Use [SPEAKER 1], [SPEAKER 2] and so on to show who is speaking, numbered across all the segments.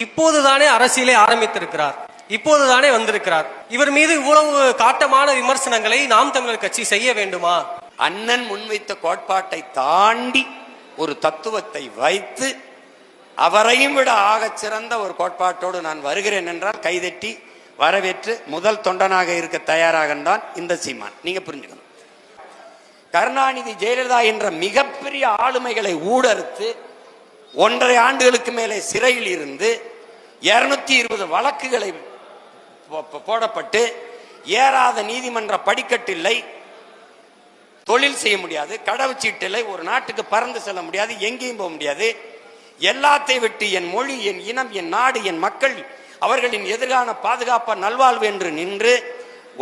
[SPEAKER 1] இப்போதுதானே அரசியலை ஆரம்பித்திருக்கிறார், இப்போதுதானே வந்திருக்கிறார். இவர் மீது இவ்வளவு காட்டமான விமர்சனங்களை நாம் தமிழர் கட்சி செய்ய வேண்டுமா?
[SPEAKER 2] அண்ணன் முன்வைத்த கோட்பாட்டை தாண்டி ஒரு தத்துவத்தை வைத்து அவரையும் விட ஆகச் சிறந்த ஒரு கோட்பாட்டோடு நான் வருகிறேன் என்றால் கைதட்டி வரவேற்று முதல் தொண்டனாக இருக்க தயாராக தான் இந்த சீமான். நீங்க புரிஞ்சுக்கணும், கருணாநிதி ஜெயலலிதா என்ற மிகப்பெரிய ஆளுமைகளை ஊடறுத்து 1.5 ஆண்டுகளுக்கு மேலே சிறையில் இருந்து 220 வழக்குகளை போடப்பட்டு ஏறாத நீதிமன்ற படிக்கட்டில்லை, தொழில் செய்ய முடியாது, கடவுச்சீட்டு இல்லை, ஒரு நாட்டுக்கு பறந்து செல்ல முடியாது, எங்கேயும் போக முடியாது, எல்லாத்தை விட்டு என் மொழி, என் இனம், என் நாடு, என் மக்கள் அவர்களின் எதிர்கால பாதுகாப்ப நல்வாழ்வு என்று நின்று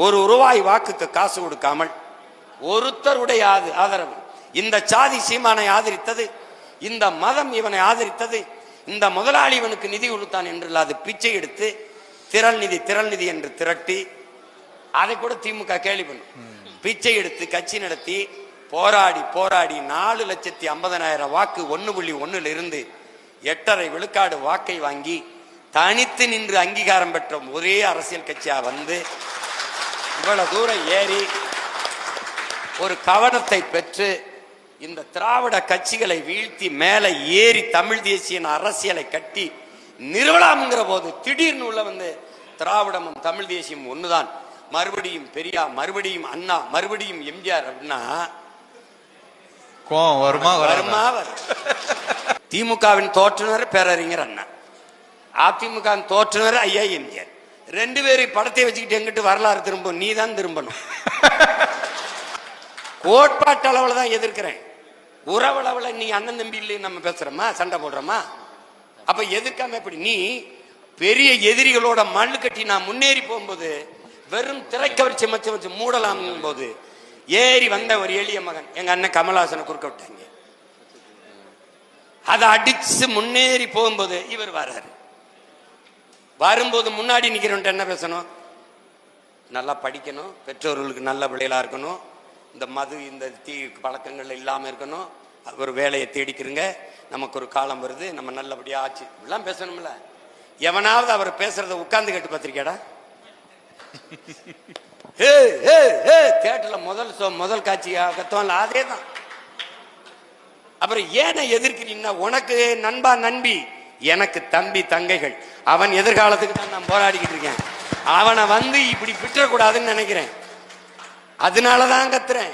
[SPEAKER 2] ₹1 வாக்குக்கு காசு கொடுக்காமல் ஒருத்தருடைய ஆதரவு, இந்த சாதி சீமானை ஆதரித்தது, இந்த மதம் இவனை ஆதரித்தது, இந்த முதலாளி இவனுக்கு நிதி கொடுத்தான் என்று அது பிச்சை எடுத்து திரள் நிதி என்று திரட்டி அதை கூட திமுக கேள்வி பண்ணும், பிச்சை எடுத்து கட்சி நடத்தி போராடி 4,50,000 வாக்கு 1.1 இருந்து 8.5 விழுக்காடு வாக்கை வாங்கி தனித்து நின்று அங்கீகாரம் பெற்ற ஒரே அரசியல் கட்சியா வந்து இவ்வளவு தூரம் ஏறி ஒரு கவனத்தை பெற்று இந்த திராவிட கட்சிகளை வீழ்த்தி மேலே ஏறி தமிழ் தேசிய அரசியலை கட்டி நிறுவலாம்ங்கிற போது திடீர்னு உள்ள வந்து திராவிடமும் தமிழ் தேசியம் ஒண்ணுதான், மறுபடியும் பெரியார், மறுபடியும் அண்ணா, மறுபடியும் எம்ஜிஆர் அப்படின்னா வருமா? திமுகவின் தோற்றுனர் பேரறிஞர் அண்ணா, அதிமுகவின் தோற்றுனர் ஐயா எம்ஜிஆர். 2 பேரும் படத்தை வச்சுக்கிட்டு எங்கிட்டு வரலாறு திரும்பும், நீ தான் திரும்பணும். கோட்பாட்டு அளவுல தான் எதிர்க்கிறேன், உறவளவுல நீ அண்ணன் தம்பி இல்லை நம்ம பேசுறோமா, சண்டை போடுறோமா? அப்ப எதிர்க்காம எப்படி? நீ பெரிய எதிரிகளோட மண்ணு கட்டி நான் முன்னேறி போகும்போது வெறும் திரைக்கவர்ச்சி வச்சு மூடலாம் போது ஏறி வந்த ஒரு எளிய மகன் எங்க அண்ணன் கமலஹாசனை குறுக்க விட்டாங்க, அதை அடிச்சு முன்னேறி போகும்போது இவர் வர்றாரு. வரும்போது முன்னாடி நிக்கிறவன்ட்டு என்ன பேசணும்? நல்லா படிக்கணும், பெற்றோர்களுக்கு நல்ல பிள்ளைகளா இருக்கணும், இந்த மது இந்த தீ பழக்கங்கள் இல்லாம இருக்கணும், ஒரு வேலையை தேடிக்கிறங்க, நமக்கு ஒரு காலம் வருது, நம்ம நல்லபடியா ஆச்சு, இப்படிலாம் பேசணும்ல. எவனாவது அவர் பேசுறத உட்கார்ந்து கேட்டு பார்த்திருக்கேடா? தேட்டர்ல முதல் காட்சி கத்துவான்ல, அதே தான். அப்புறம் ஏன எதிர்க்கிறீங்கன்னா, உனக்கு நண்பா நண்பி, எனக்கு தம்பி தங்கைகள், அவன் எதிர்காலத்துக்கு தான் நான் போராடிக்கிட்டு இருக்கேன், அவனை வந்து இப்படி விட்டுறக்கூடாதுன்னு நினைக்கிறேன், அதனாலதான் கத்துறேன்.